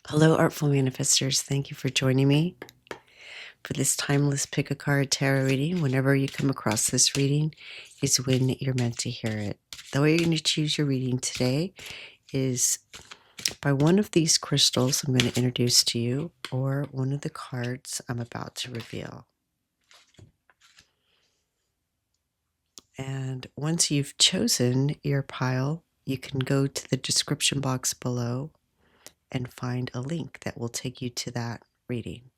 Hello, Artful Manifestors. Thank you for joining me for this timeless pick a card tarot reading. Whenever you come across this reading is when you're meant to hear it. The way you're going to choose your reading today is by one of these crystals I'm going to introduce to you or one of the cards I'm about to reveal. And once you've chosen your pile, you can go to the description box below and find a link that will take you to that reading.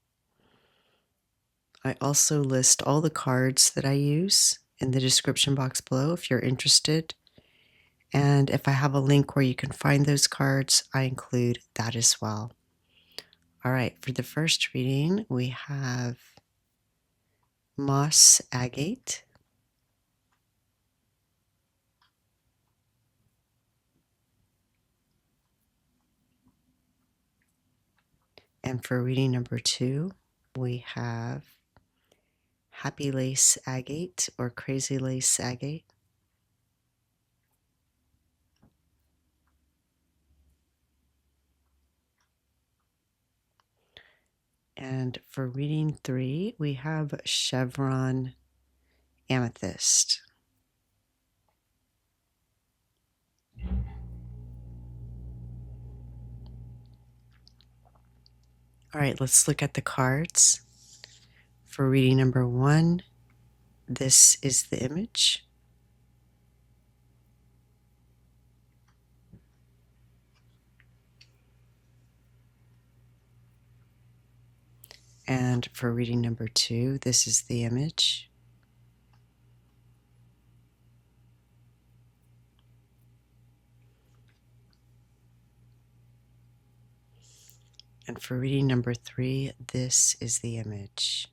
I also list all the cards that I use in the description box below if you're interested. And if I have a link where you can find those cards, I include that as well. All right, for the first reading, we have Moss Agate. And for reading number 2, we have Happy Lace Agate or Crazy Lace Agate. And for reading 3, we have Chevron Amethyst. All right, let's look at the cards. For reading number 1, this is the image. And for reading number 2, this is the image. And for reading number 3, this is the image.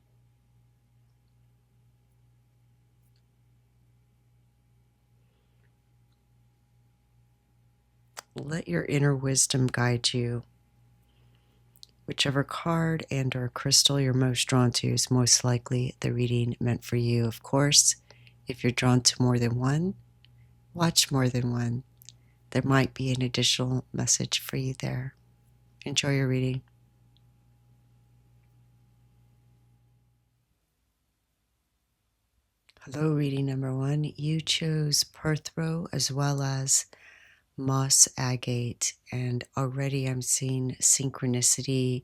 Let your inner wisdom guide you. Whichever card and or crystal you're most drawn to is most likely the reading meant for you. Of course, if you're drawn to more than one, watch more than one. There might be an additional message for you there. Enjoy your reading. Hello, reading number 1. You chose Perthrow as well as Moss Agate, and already I'm seeing synchronicity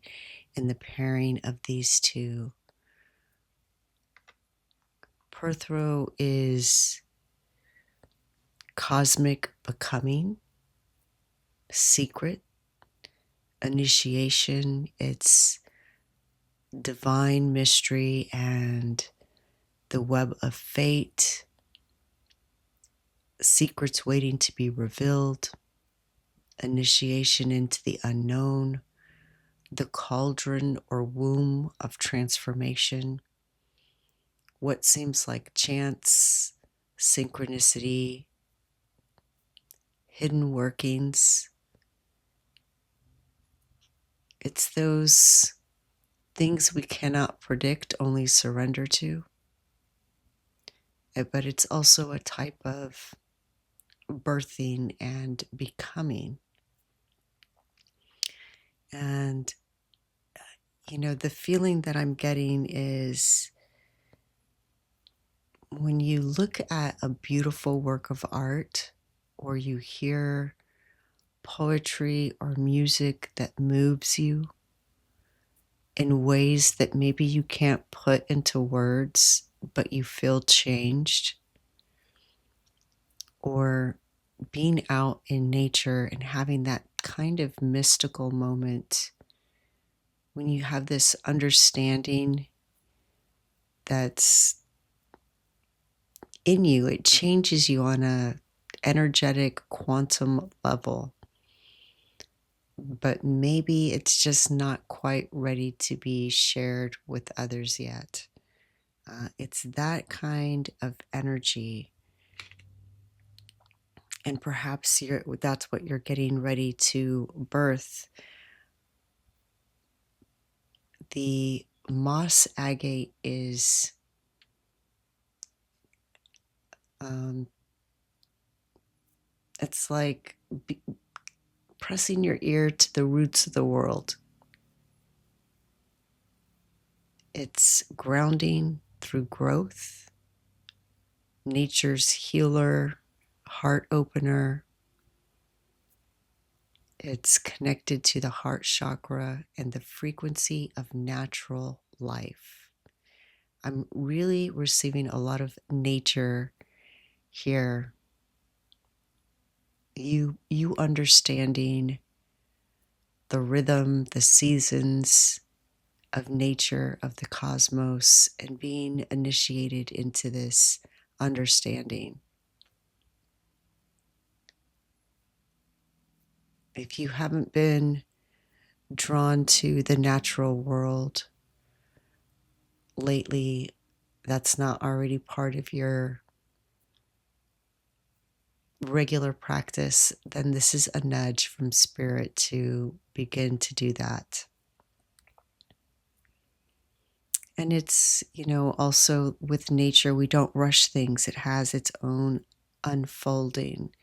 in the pairing of these two. Perthrow is cosmic becoming, secret, initiation. It's divine mystery and the web of fate, secrets waiting to be revealed, initiation into the unknown, the cauldron or womb of transformation, what seems like chance, synchronicity, hidden workings. It's those things we cannot predict, only surrender to. But it's also a type of birthing and becoming. And, the feeling that I'm getting is when you look at a beautiful work of art or you hear poetry or music that moves you in ways that maybe you can't put into words, but you feel changed, or being out in nature and having that kind of mystical moment when you have this understanding that's in you, it changes you on a energetic quantum level. But maybe it's just not quite ready to be shared with others yet. It's that kind of energy. And perhaps that's what you're getting ready to birth. The moss agate is it's like pressing your ear to the roots of the world. It's grounding through growth, nature's healer, heart opener. It's connected to the heart chakra and the frequency of natural life. I'm really receiving a lot of nature here. You understanding the rhythm, the seasons of nature, of the cosmos, and being initiated into this understanding. If you haven't been drawn to the natural world lately, that's not already part of your regular practice, then this is a nudge from spirit to begin to do that. And it's, also with nature, we don't rush things. It has its own unfolding.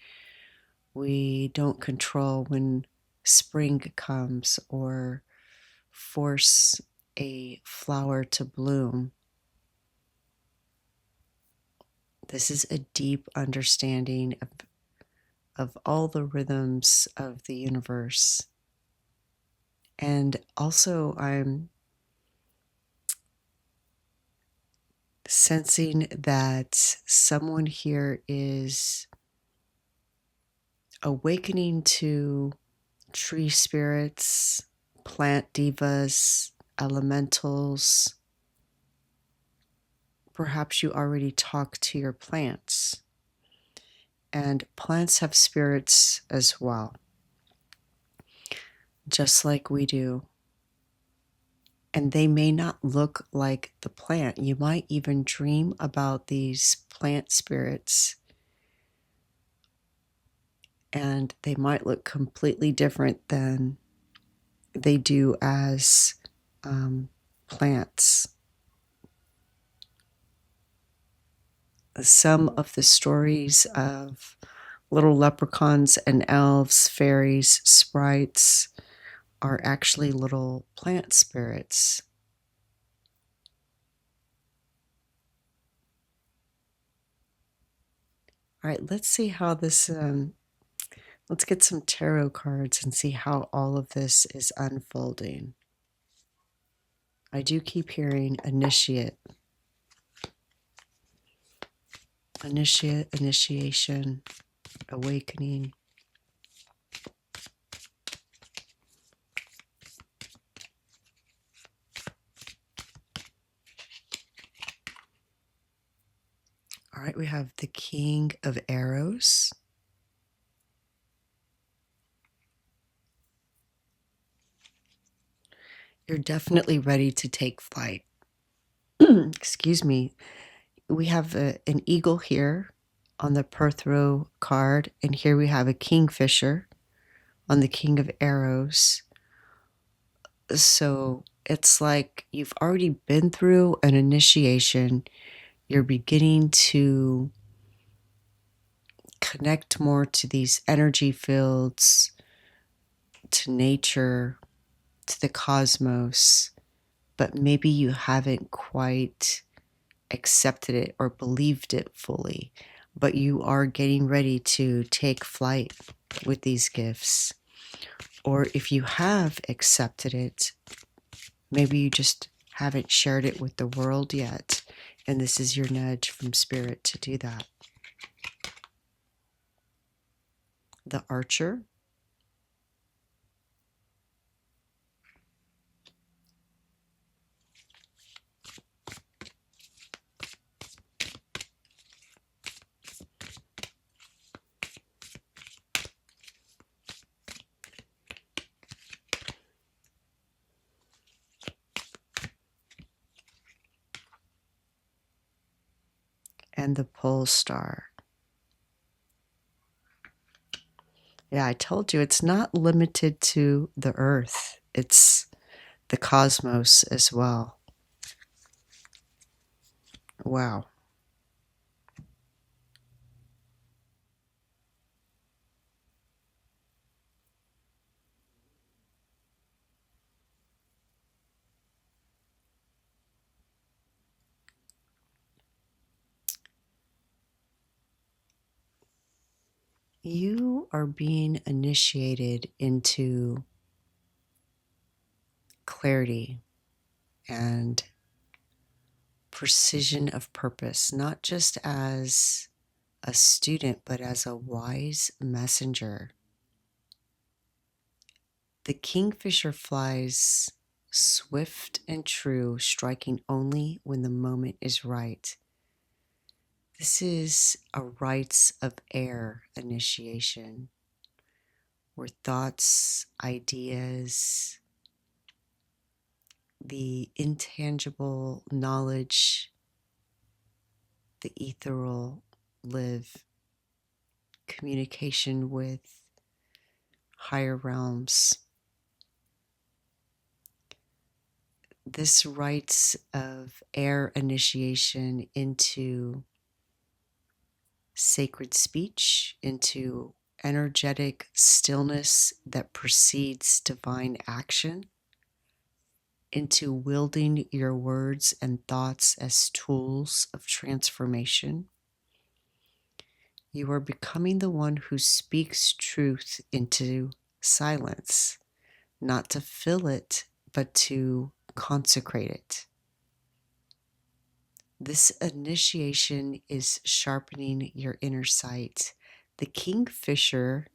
We don't control when spring comes or force a flower to bloom. This is a deep understanding of all the rhythms of the universe. And also, I'm sensing that someone here is awakening to tree spirits, plant divas, elementals. Perhaps you already talk to your plants. And plants have spirits as well, just like we do. And they may not look like the plant. You might even dream about these plant spirits, and they might look completely different than they do as plants. Some of the stories of little leprechauns and elves, fairies, sprites are actually little plant spirits. All right, let's see how this, let's get some tarot cards and see how all of this is unfolding. I do keep hearing initiate. Initiate, initiation, awakening. All right, we have the King of Arrows. You're definitely ready to take flight. Excuse me. We have an eagle here on the Perthrow card, and here we have a kingfisher on the King of Arrows. So it's like you've already been through an initiation. You're beginning to connect more to these energy fields, to nature, to the cosmos, but maybe you haven't quite accepted it or believed it fully, but you are getting ready to take flight with these gifts. Or if you have accepted it, maybe you just haven't shared it with the world yet, and this is your nudge from spirit to do that. The Archer. And the Pole Star. Yeah, I told you it's not limited to the earth. It's the cosmos as well. Wow. You are being initiated into clarity and precision of purpose, not just as a student, but as a wise messenger. The kingfisher flies swift and true, striking only when the moment is right. This is a rites of air initiation, where thoughts, ideas, the intangible knowledge, the ethereal live, communication with higher realms. This rites of air initiation into sacred speech, into energetic stillness that precedes divine action, into wielding your words and thoughts as tools of transformation. You are becoming the one who speaks truth into silence, not to fill it, but to consecrate it. This initiation is sharpening your inner sight. The kingfisher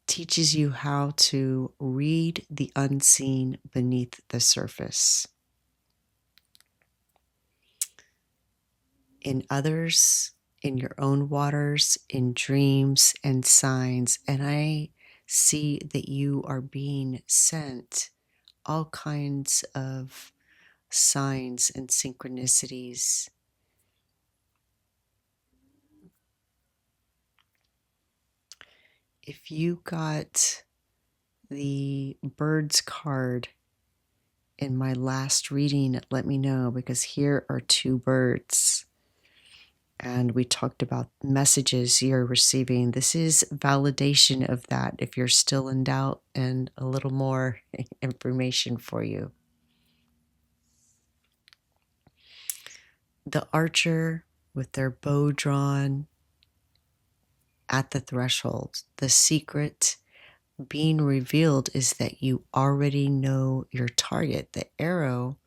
teaches you how to read the unseen beneath the surface. In others, in your own waters, in dreams and signs. And I see that you are being sent all kinds of signs and synchronicities. If you got the birds card in my last reading, let me know, because here are two birds. And we talked about messages you're receiving. This is validation of that if you're still in doubt, and a little more information for you. The archer with their bow drawn at the threshold. The secret being revealed is that you already know your target. The arrow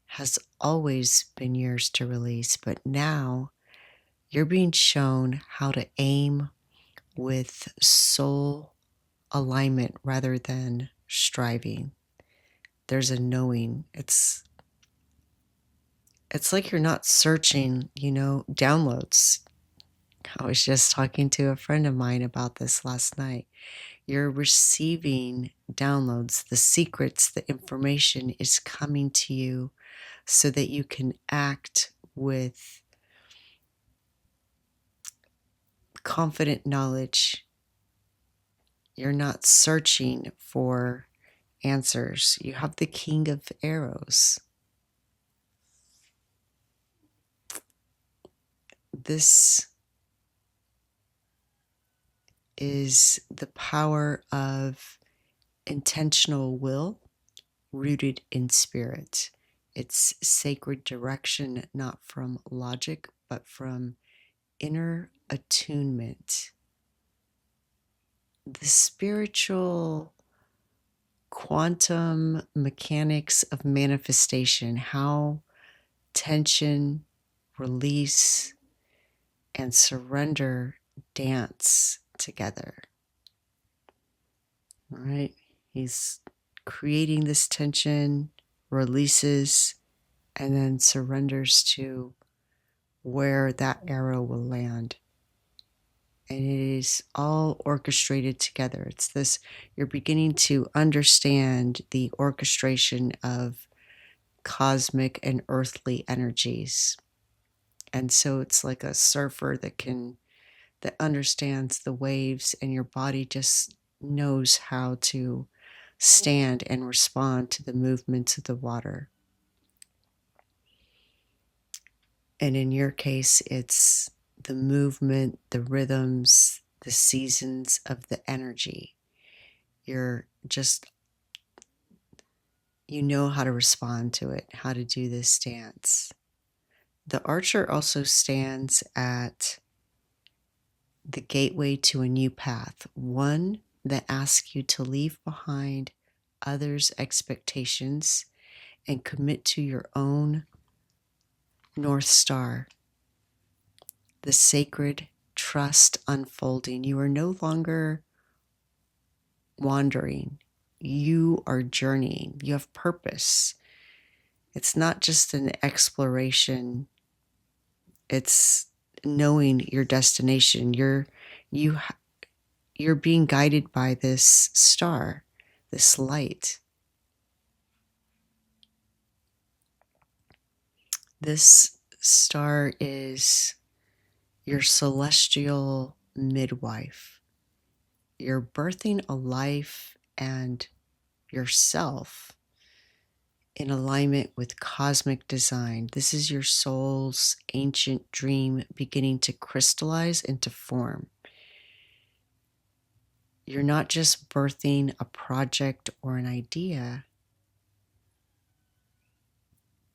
has always been yours to release, but now you're being shown how to aim with soul alignment rather than striving. There's a knowing. It's like you're not searching, downloads. I was just talking to a friend of mine about this last night. You're receiving downloads. The secrets, the information is coming to you so that you can act with confident knowledge. You're not searching for answers. You have the king of arrows. This is the power of intentional will rooted in spirit. It's sacred direction, not from logic, but from inner attunement. The spiritual quantum mechanics of manifestation, how tension, release, and surrender dance together. All right, he's creating this tension, releases, and then surrenders to where that arrow will land. And it is all orchestrated together. It's this, you're beginning to understand the orchestration of cosmic and earthly energies. And so it's like a surfer that understands the waves, and your body just knows how to stand and respond to the movements of the water. And in your case, it's the movement, the rhythms, the seasons of the energy. You're just, you know how to respond to it, how to do this dance. The archer also stands at the gateway to a new path, one that asks you to leave behind others' expectations and commit to your own North Star, the sacred trust unfolding. You are no longer wandering, you are journeying, you have purpose. It's not just an exploration, it's knowing your destination. You you're being guided by this star, this light. This star is your celestial midwife. You're birthing a life and yourself in alignment with cosmic design. This is your soul's ancient dream beginning to crystallize into form. You're not just birthing a project or an idea,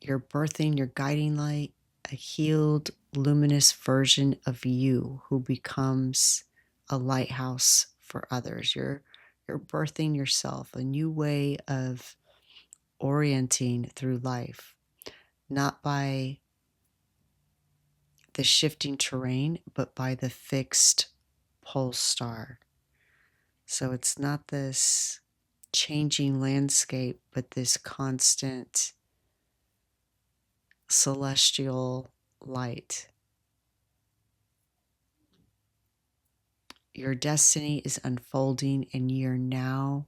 you're birthing your guiding light, a healed, luminous version of you who becomes a lighthouse for others. You're birthing yourself, a new way of orienting through life, not by the shifting terrain, but by the fixed pole star. So it's not this changing landscape, but this constant celestial light. Your destiny is unfolding, and you're now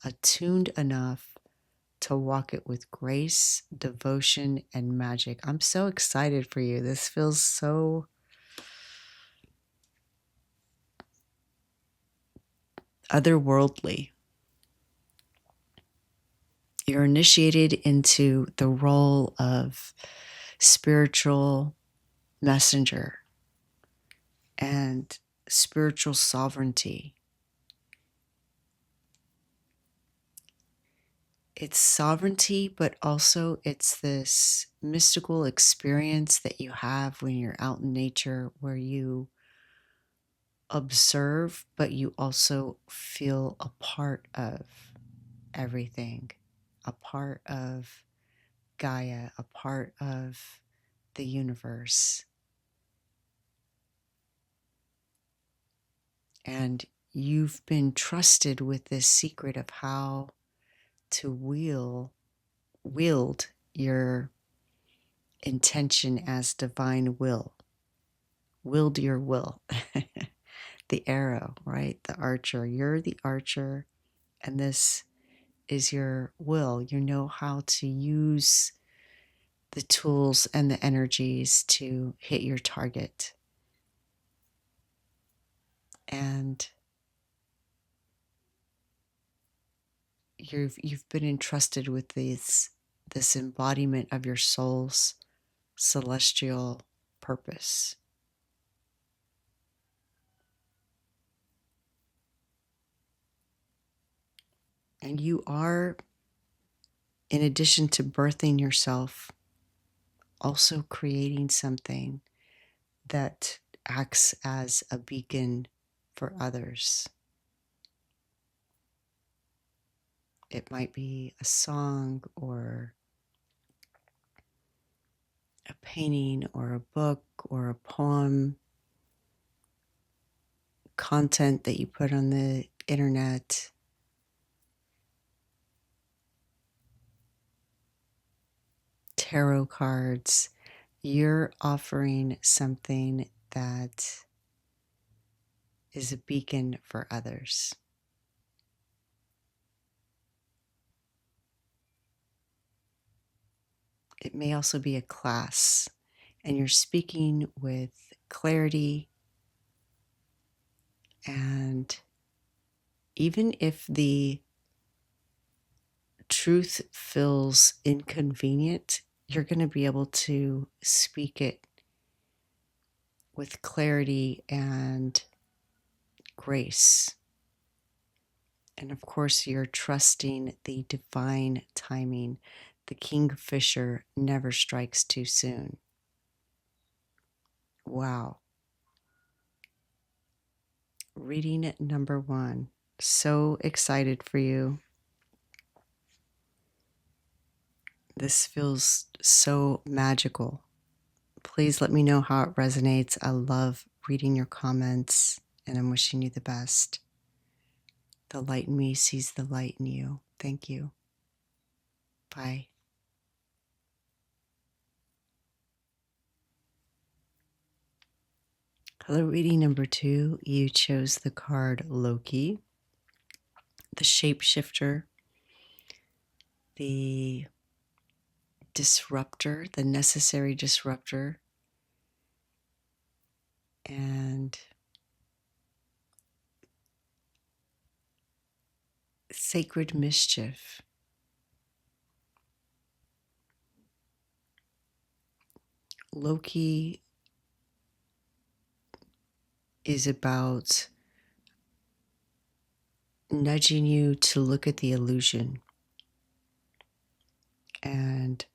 attuned enough to walk it with grace, devotion, and magic. I'm so excited for you. This feels so otherworldly. You're initiated into the role of spiritual messenger and spiritual sovereignty. It's sovereignty, but also it's this mystical experience that you have when you're out in nature where you observe, but you also feel a part of everything, a part of Gaia, a part of the universe. And you've been trusted with this secret of how to wield your intention as divine will. Wield your will. The arrow, right? The archer. You're the archer, and this is your will. You know how to use the tools and the energies to hit your target. And you've been entrusted with this embodiment of your soul's celestial purpose. And you are, in addition to birthing yourself, also creating something that acts as a beacon for others. It might be a song or a painting or a book or a poem, content that you put on the internet. Tarot cards. You're offering something that is a beacon for others. It may also be a class, and you're speaking with clarity. And even if the truth feels inconvenient, you're going to be able to speak it with clarity and grace. And of course, you're trusting the divine timing. The kingfisher never strikes too soon. Wow. Reading number 1. So excited for you. This feels so magical. Please let me know how it resonates. I love reading your comments, and I'm wishing you the best. The light in me sees the light in you. Thank you. Bye. Hello, reading number 2. You chose the card Loki, the shapeshifter, the disruptor, the necessary disruptor, and sacred mischief. Loki is about nudging you to look at the illusion and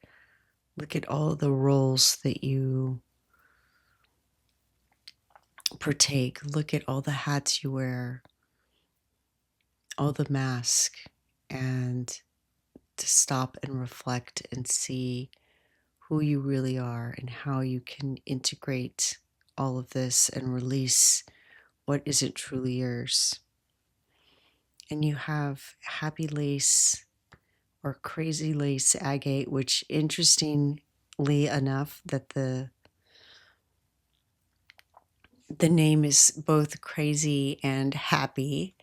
look at all the roles that you partake. Look at all the hats you wear, all the masks, and to stop and reflect and see who you really are and how you can integrate all of this and release what isn't truly yours. And you have happy lace or crazy lace agate, which interestingly enough that the name is both crazy and happy.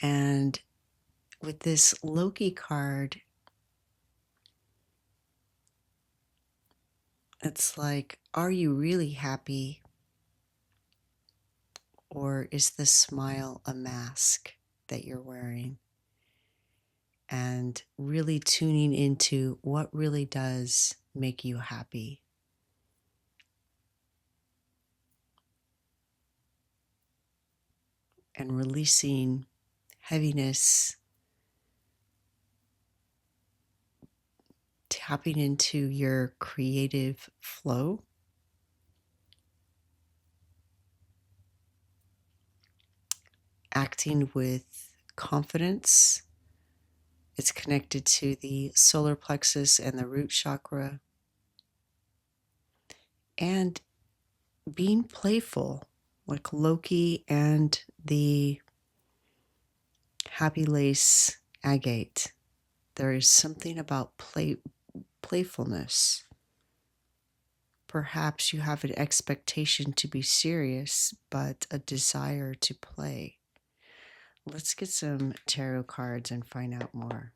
And with this Loki card, it's like, are you really happy? Or is the smile a mask that you're wearing? And really tuning into what really does make you happy. And releasing heaviness, tapping into your creative flow. Acting with confidence. It's connected to the solar plexus and the root chakra. And being playful, like Loki and the happy lace agate. There is something about playfulness. Perhaps you have an expectation to be serious, but a desire to play. Let's get some tarot cards and find out more.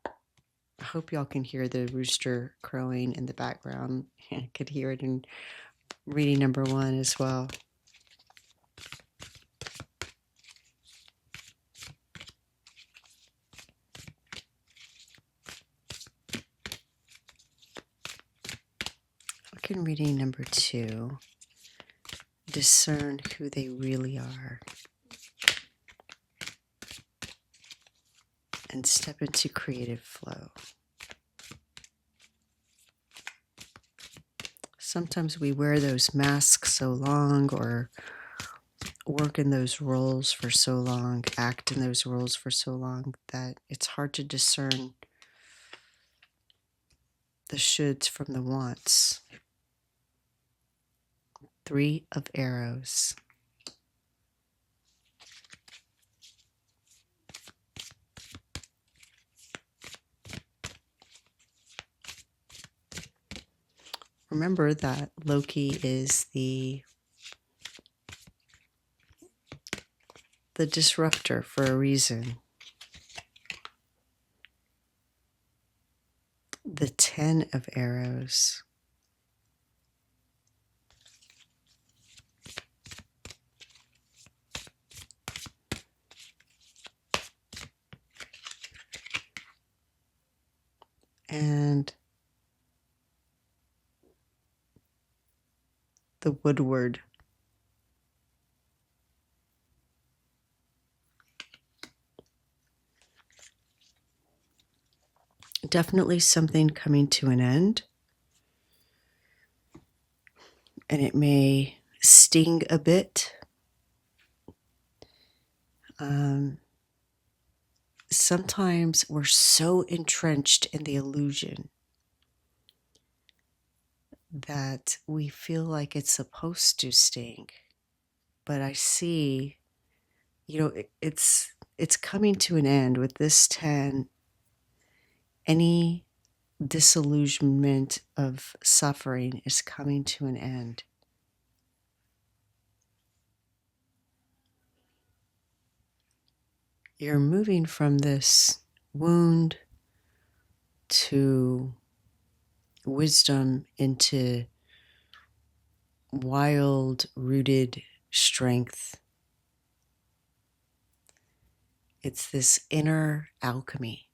I hope y'all can hear the rooster crowing in the background. I could hear it in reading number 1 as well. Look in reading number 2. Discern who they really are. And step into creative flow. Sometimes we wear those masks so long, or work in those roles for so long, act in those roles for so long, that it's hard to discern the shoulds from the wants. 3 of arrows. Remember that Loki is the disruptor for a reason. The 10 of arrows. And the Woodward. Definitely something coming to an end. And it may sting a bit. Sometimes we're so entrenched in the illusion that we feel like it's supposed to sting. But I see, it's coming to an end with this 10. Any disillusionment of suffering is coming to an end. You're moving from this wound to wisdom into wild rooted strength. It's this inner alchemy.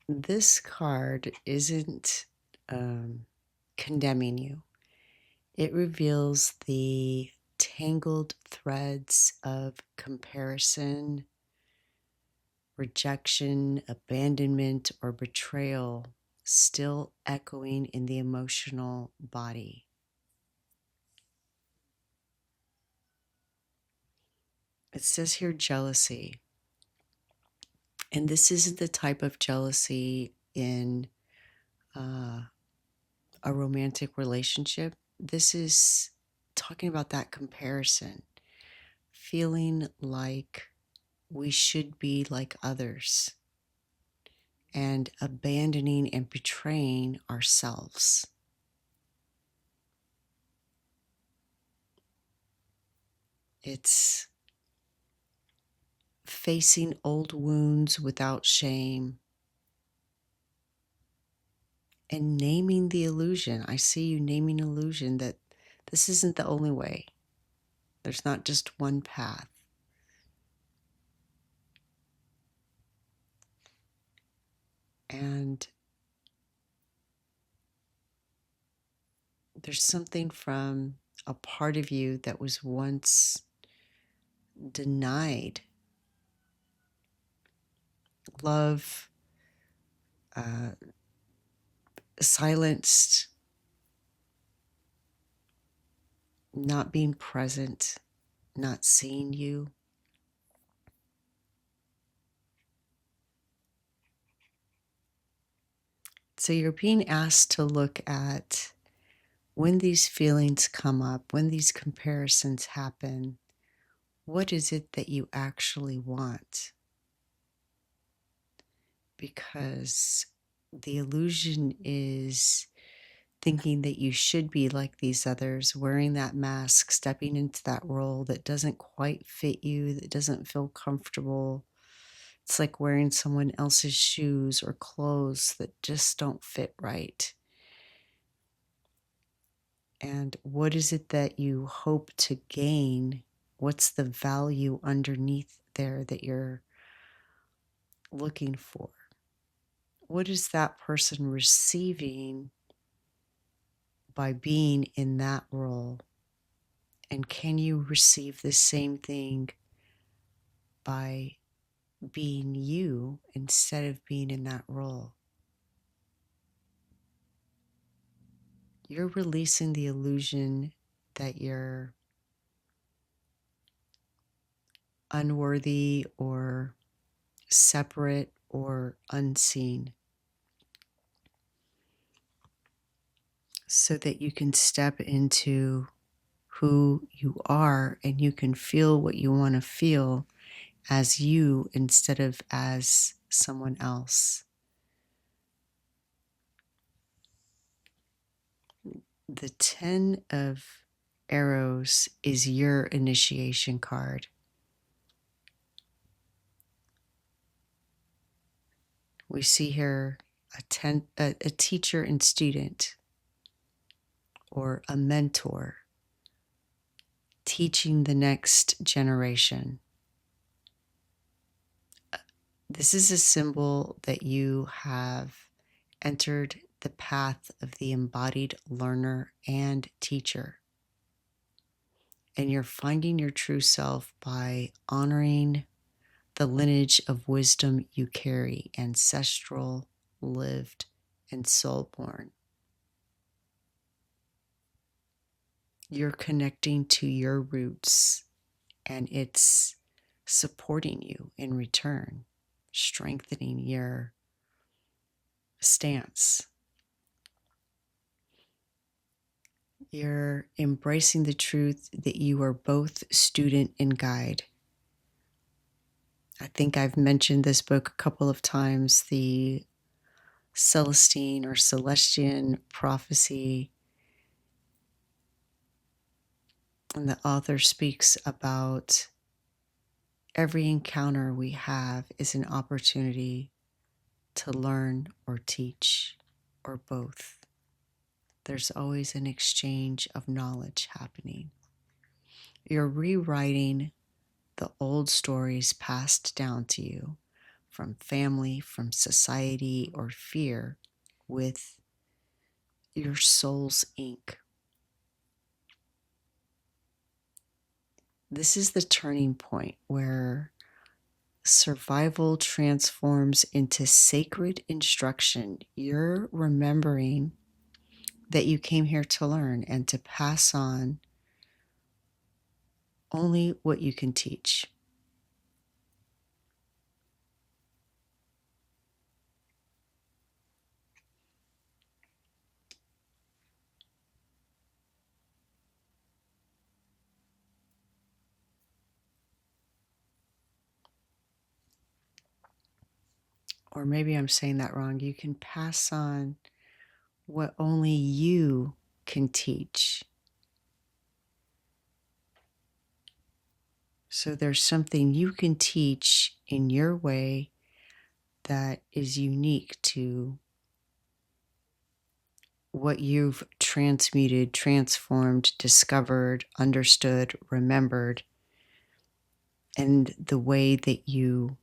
This card isn't condemning you. It reveals the tangled threads of comparison, rejection, abandonment, or betrayal still echoing in the emotional body. It says here jealousy. And this isn't the type of jealousy in a romantic relationship. This is talking about that comparison, feeling like we should be like others and abandoning and betraying ourselves. It's facing old wounds without shame and naming the illusion. I see you naming illusion that this isn't the only way. There's not just one path. And there's something from a part of you that was once denied love, silenced, not being present, not seeing you. So you're being asked to look at when these feelings come up, when these comparisons happen, what is it that you actually want? Because the illusion is thinking that you should be like these others, wearing that mask, stepping into that role that doesn't quite fit you, that doesn't feel comfortable. It's like wearing someone else's shoes or clothes that just don't fit right. And what is it that you hope to gain? What's the value underneath there that you're looking for? What is that person receiving by being in that role? And can you receive the same thing by being you instead of being in that role? You're releasing the illusion that you're unworthy or separate or unseen, so that you can step into who you are and you can feel what you want to feel as you instead of as someone else. The 10 of arrows is your initiation card. We see here a teacher and student, or a mentor teaching the next generation. This is a symbol that you have entered the path of the embodied learner and teacher. And you're finding your true self by honoring the lineage of wisdom you carry, ancestral, lived and soul-born. You're connecting to your roots, and it's supporting you in return, strengthening your stance. You're embracing the truth that you are both student and guide. I think I've mentioned this book a couple of times, the Celestine or Celestian Prophecy. And the author speaks about every encounter we have is an opportunity to learn or teach, or both. There's always an exchange of knowledge happening. You're rewriting the old stories passed down to you from family, from society, or fear with your soul's ink. This is the turning point where survival transforms into sacred instruction. You're remembering that you came here to learn and to pass on only what you can teach. Or maybe I'm saying that wrong. You can pass on what only you can teach. So there's something you can teach in your way that is unique to what you've transmuted, transformed, discovered, understood, remembered, and the way that you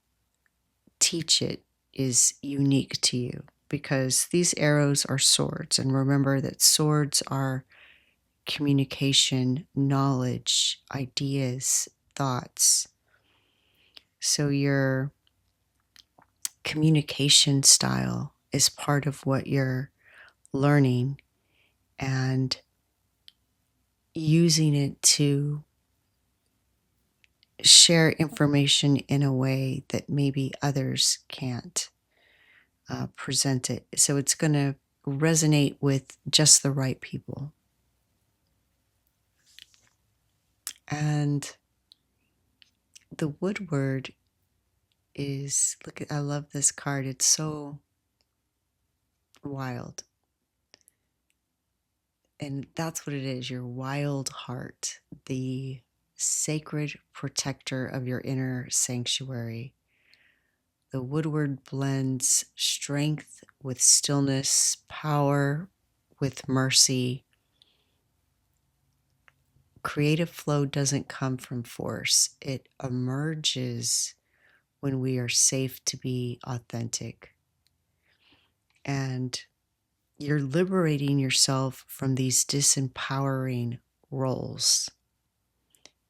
teach it is unique to you, because these arrows are swords. And remember that swords are communication, knowledge, ideas, thoughts. So your communication style is part of what you're learning and using it to share information in a way that maybe others can't present it. So it's going to resonate with just the right people. And the woodward is, look at, I love this card. It's so wild. And that's what it is, your wild heart, the sacred protector of your inner sanctuary. The woodward blends strength with stillness, power with mercy. Creative flow doesn't come from force. It emerges when we are safe to be authentic. And you're liberating yourself from these disempowering roles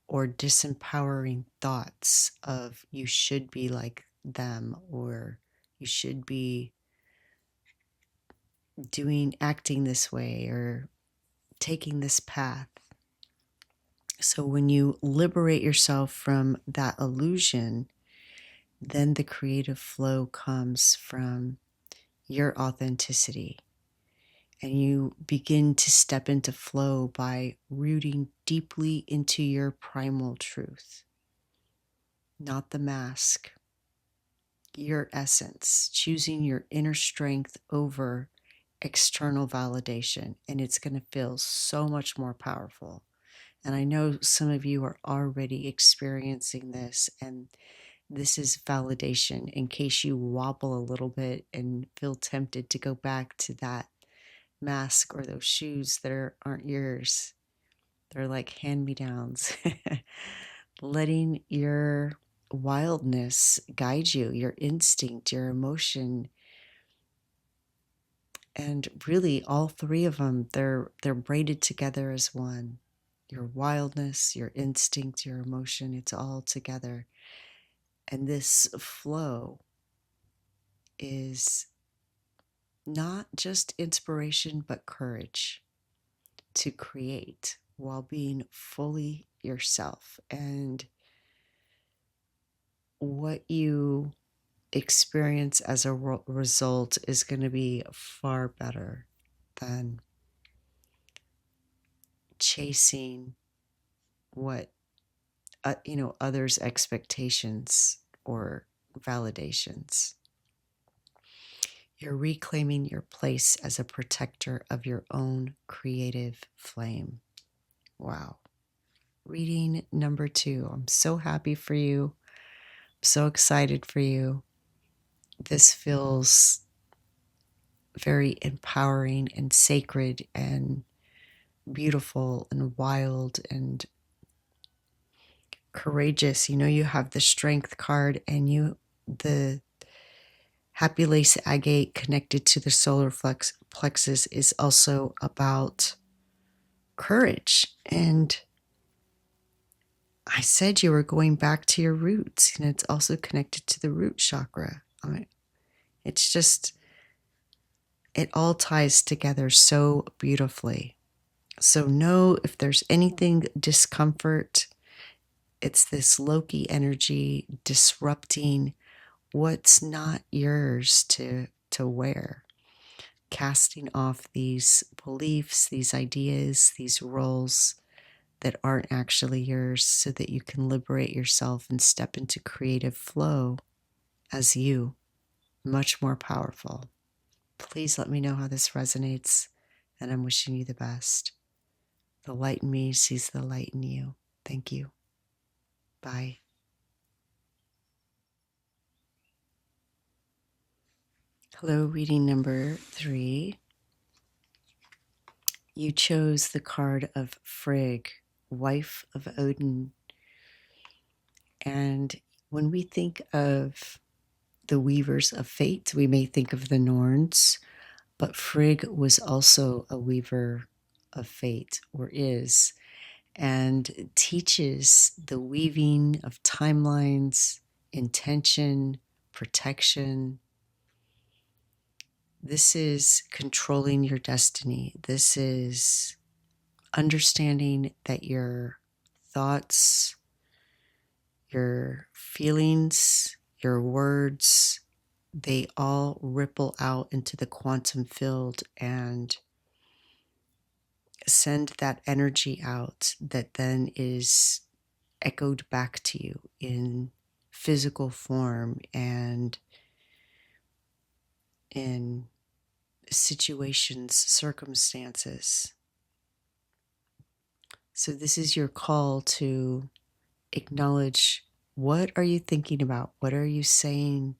or disempowering thoughts of you should be like them, or you should be acting this way, or taking this path. So when you liberate yourself from that illusion, then the creative flow comes from your authenticity. And you begin to step into flow by rooting deeply into your primal truth, not the mask, your essence, choosing your inner strength over external validation. And it's going to feel so much more powerful. And I know some of you are already experiencing this, and this is validation in case you wobble a little bit and feel tempted to go back to that mask or those shoes that aren't yours. They're like hand-me-downs. Letting your wildness guide you, your instinct, your emotion. And really all three of them, they're braided together as one. Your wildness, your instinct, your emotion, it's all together. And this flow is not just inspiration, but courage to create while being fully yourself. And what you experience as a result is going to be far better than chasing what others' expectations or validations. You're reclaiming your place as a protector of your own creative flame. Wow. Reading number 2. I'm so happy for you. I'm so excited for you. This feels very empowering and sacred and beautiful and wild and courageous. You have the strength card, and the happy lace agate connected to the solar plexus is also about courage. And I said you were going back to your roots, and it's also connected to the root chakra. It's just, it all ties together so beautifully. So know if there's anything discomfort, it's this Loki energy disrupting what's not yours to wear, casting off these beliefs, these ideas, these roles that aren't actually yours, so that you can liberate yourself and step into creative flow as you, much more powerful. Please let me know how this resonates, and I'm wishing you the best. The light in me sees the light in you. Thank you. Bye. Hello, reading number 3. You chose the card of Frigg, wife of Odin. And when we think of the weavers of fate, we may think of the Norns, but Frigg was also a weaver of fate, or is, and teaches the weaving of timelines, intention, protection. This is controlling your destiny. This is understanding that your thoughts, your feelings, your words, they all ripple out into the quantum field and send that energy out that then is echoed back to you in physical form and in situations, circumstances. So this is your call to acknowledge, what are you thinking about? What are you saying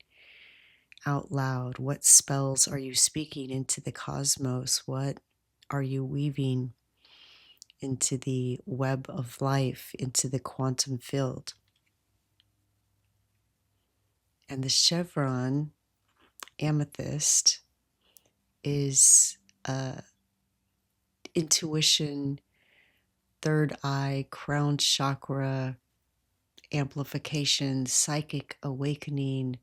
out loud? What spells are you speaking into the cosmos? What are you weaving into the web of life, into the quantum field? And the Chevron, Amethyst, is intuition, third eye, crown chakra, amplification, psychic awakening,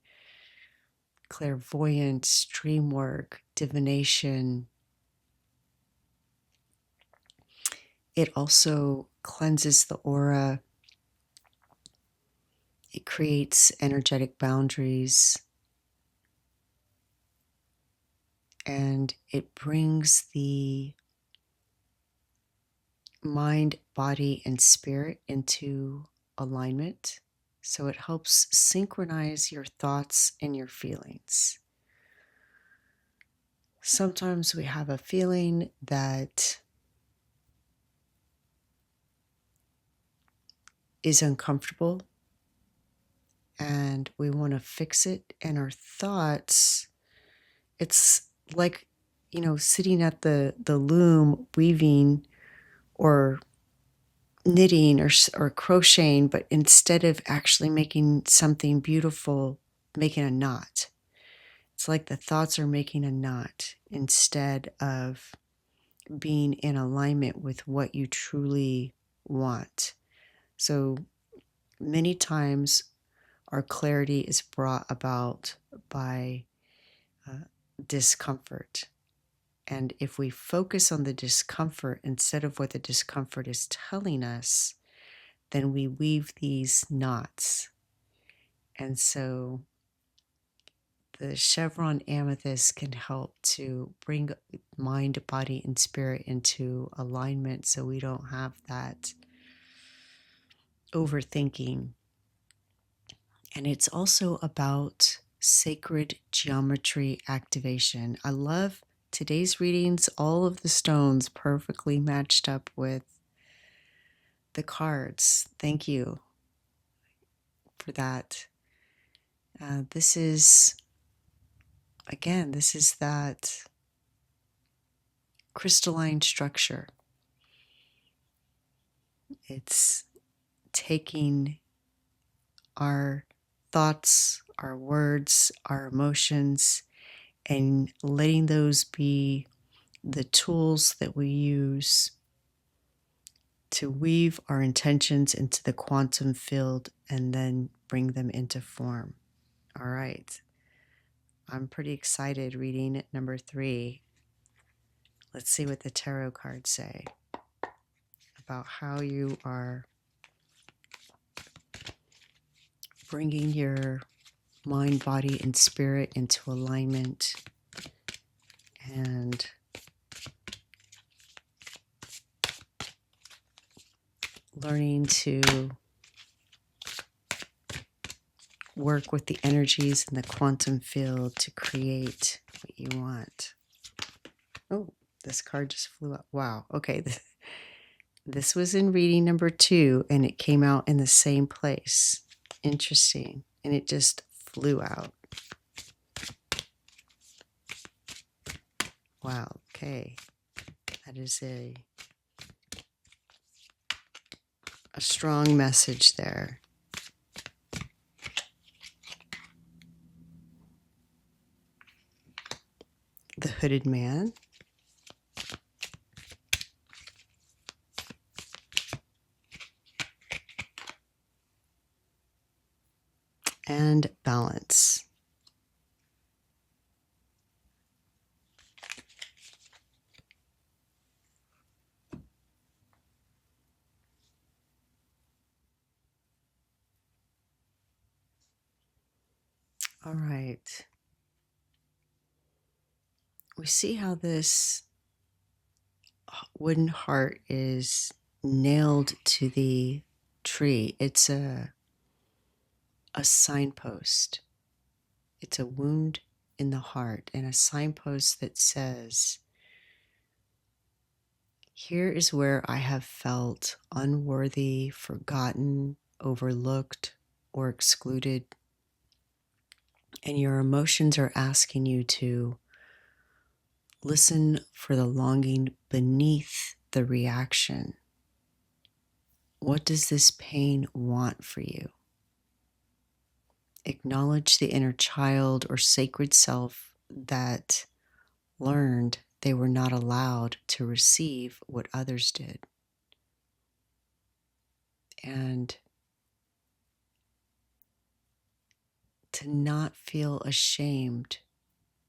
clairvoyance, dream work, divination. It also cleanses the aura. It creates energetic boundaries. And it brings the mind, body, and spirit into alignment. So it helps synchronize your thoughts and your feelings. Sometimes we have a feeling that is uncomfortable and we want to fix it. And our thoughts, it's like, sitting at the loom weaving or knitting or crocheting, but instead of actually making something beautiful, making a knot. It's like the thoughts are making a knot instead of being in alignment with what you truly want. So many times our clarity is brought about by discomfort. And if we focus on the discomfort instead of what the discomfort is telling us, then we weave these knots. And so the Chevron Amethyst can help to bring mind, body, and spirit into alignment so we don't have that overthinking. And it's also about sacred geometry activation. I love today's readings, all of the stones perfectly matched up with the cards. Thank you for that. This is that crystalline structure. It's taking our thoughts, our words, our emotions, and letting those be the tools that we use to weave our intentions into the quantum field and then bring them into form. All right. I'm pretty excited reading number 3. Let's see what the tarot cards say about how you are bringing your mind, body, and spirit into alignment and learning to work with the energies in the quantum field to create what you want. Oh, this card just flew up. Wow. Okay. This was in reading number 2 and it came out in the same place. Interesting. And it just flew out. Wow. Okay. That is a strong message there. The Hooded Man. And Balance. All right. We see how this wooden heart is nailed to the tree. It's a signpost. It's a wound in the heart and a signpost that says, here is where I have felt unworthy, forgotten, overlooked, or excluded. And your emotions are asking you to listen for the longing beneath the reaction. What does this pain want for you? Acknowledge the inner child or sacred self that learned they were not allowed to receive what others did. And to not feel ashamed,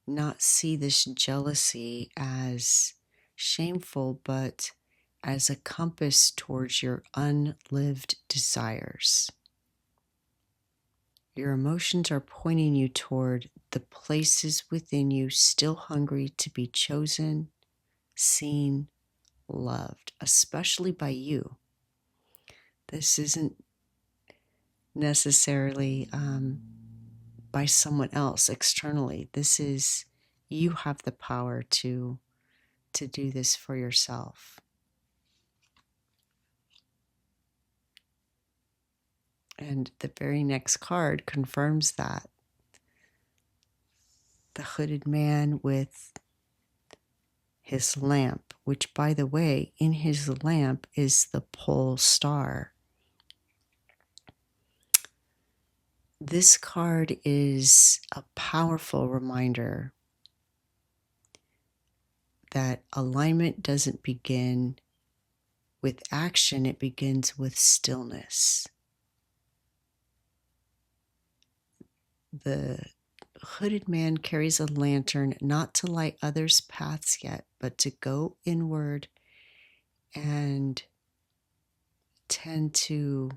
not see this jealousy as shameful, but as a compass towards your unlived desires. Your emotions are pointing you toward the places within you still hungry to be chosen, seen, loved, especially by you. This isn't necessarily by someone else externally. This is, you have the power to do this for yourself. And the very next card confirms that. The Hooded Man with his lamp, which, by the way, in his lamp is the pole star. This card is a powerful reminder that alignment doesn't begin with action, it begins with stillness. The hooded man carries a lantern not to light others' paths yet, but to go inward and tend to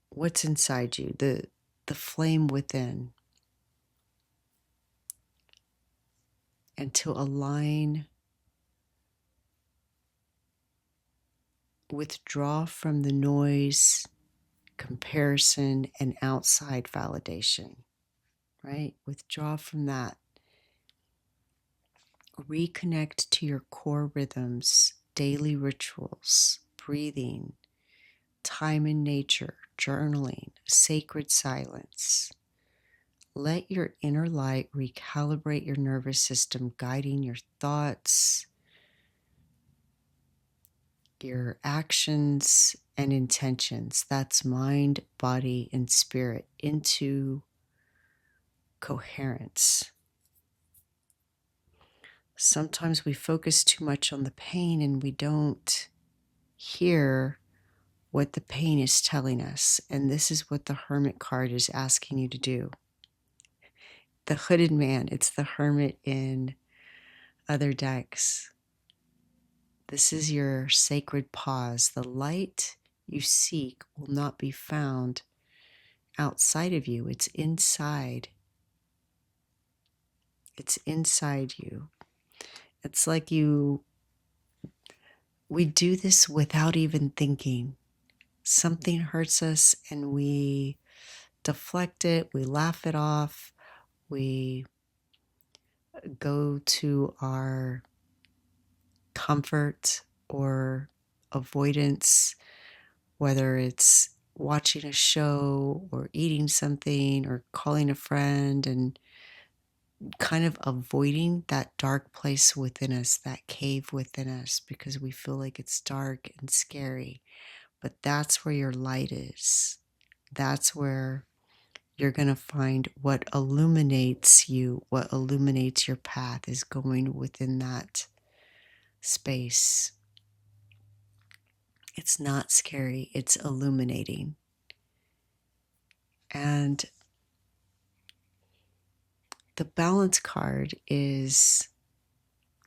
what's inside you, the flame within, and to align, withdraw from the noise, comparison, and outside validation, right? Withdraw from that. Reconnect to your core rhythms, daily rituals, breathing, time in nature, journaling, sacred silence. Let your inner light recalibrate your nervous system, guiding your thoughts, your actions, and intentions. That's mind, body, and spirit into coherence. Sometimes we focus too much on the pain and we don't hear what the pain is telling us. And this is what the Hermit card is asking you to do. The hooded man, it's the Hermit in other decks. This is your sacred pause. The light you seek will not be found outside of you. It's inside. It's inside you. It's like we do this without even thinking. Something hurts us and we deflect it, we laugh it off, we go to our comfort or avoidance, whether it's watching a show or eating something or calling a friend, and kind of avoiding that dark place within us, that cave within us, because we feel like it's dark and scary. But that's where your light is. That's where you're going to find what illuminates you, what illuminates your path is going within that space. It's not scary, it's illuminating. And the balance card is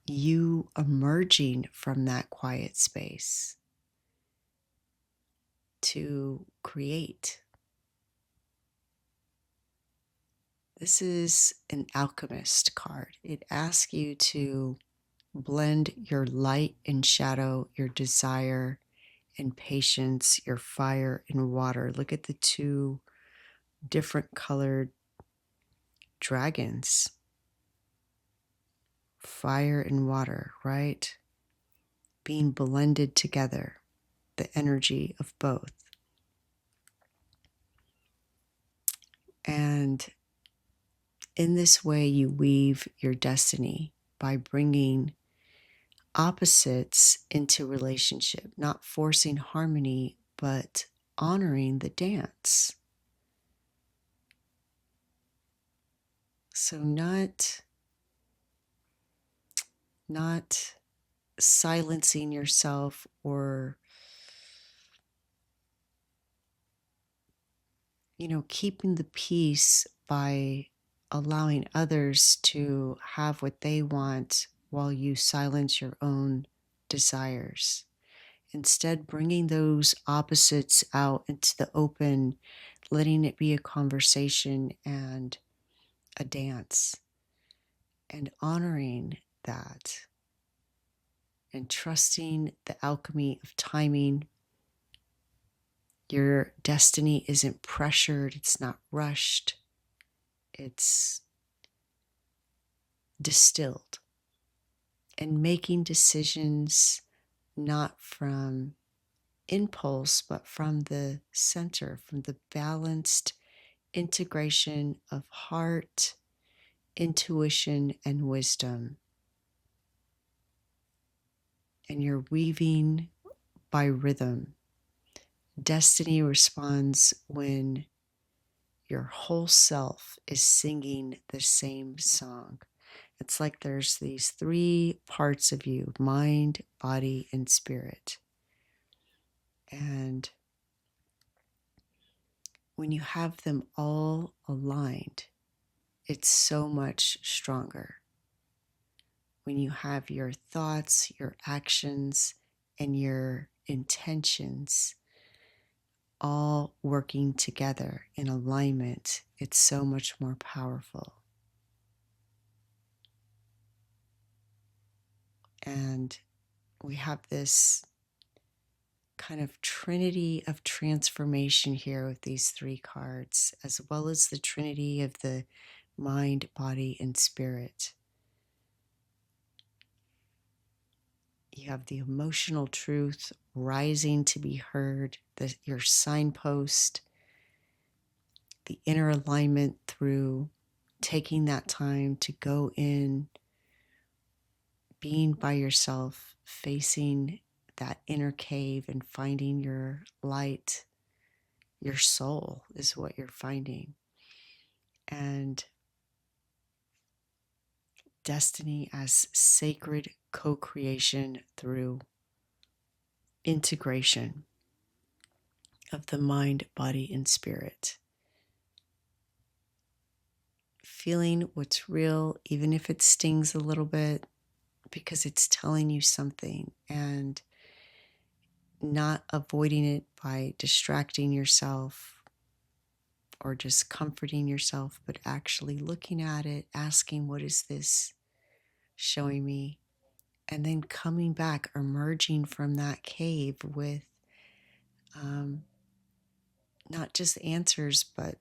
you emerging from that quiet space to create. This is an alchemist card. It asks you to blend your light and shadow, your desire and patience, your fire and water. Look at the two different colored dragons. Fire and water, right? Being blended together, the energy of both. And in this way, you weave your destiny by bringing opposites into relationship, not forcing harmony, but honoring the dance. So not silencing yourself or keeping the peace by allowing others to have what they want while you silence your own desires. Instead, bringing those opposites out into the open, letting it be a conversation and a dance, and honoring that, and trusting the alchemy of timing. Your destiny isn't pressured, it's not rushed, it's distilled. And making decisions not from impulse, but from the center, from the balanced integration of heart, intuition, and wisdom. And you're weaving by rhythm. Destiny responds when your whole self is singing the same song. It's like there's these three parts of you: mind, body, and spirit. And when you have them all aligned, it's so much stronger. When you have your thoughts, your actions, and your intentions all working together in alignment, it's so much more powerful. And we have this kind of trinity of transformation here with these three cards, as well as the trinity of the mind, body, and spirit. You have the emotional truth rising to be heard, your signpost, the inner alignment through taking that time to go in, being by yourself, facing that inner cave and finding your light. Your soul is what you're finding. And destiny as sacred co-creation through integration of the mind, body, and spirit. Feeling what's real, even if it stings a little bit, because it's telling you something, and not avoiding it by distracting yourself or just comforting yourself, but actually looking at it, asking, what is this showing me? And then coming back, emerging from that cave with not just answers, but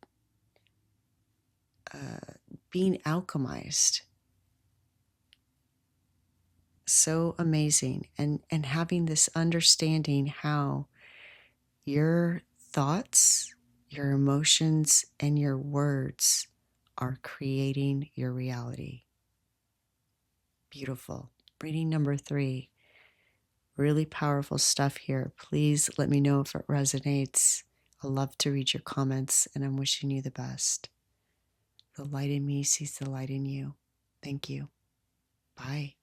being alchemized. So amazing. And having this understanding how your thoughts, your emotions, and your words are creating your reality. Beautiful. Reading number 3. Really powerful stuff here. Please let me know if it resonates. I love to read your comments, and I'm wishing you the best. The light in me sees the light in you. Thank you. Bye.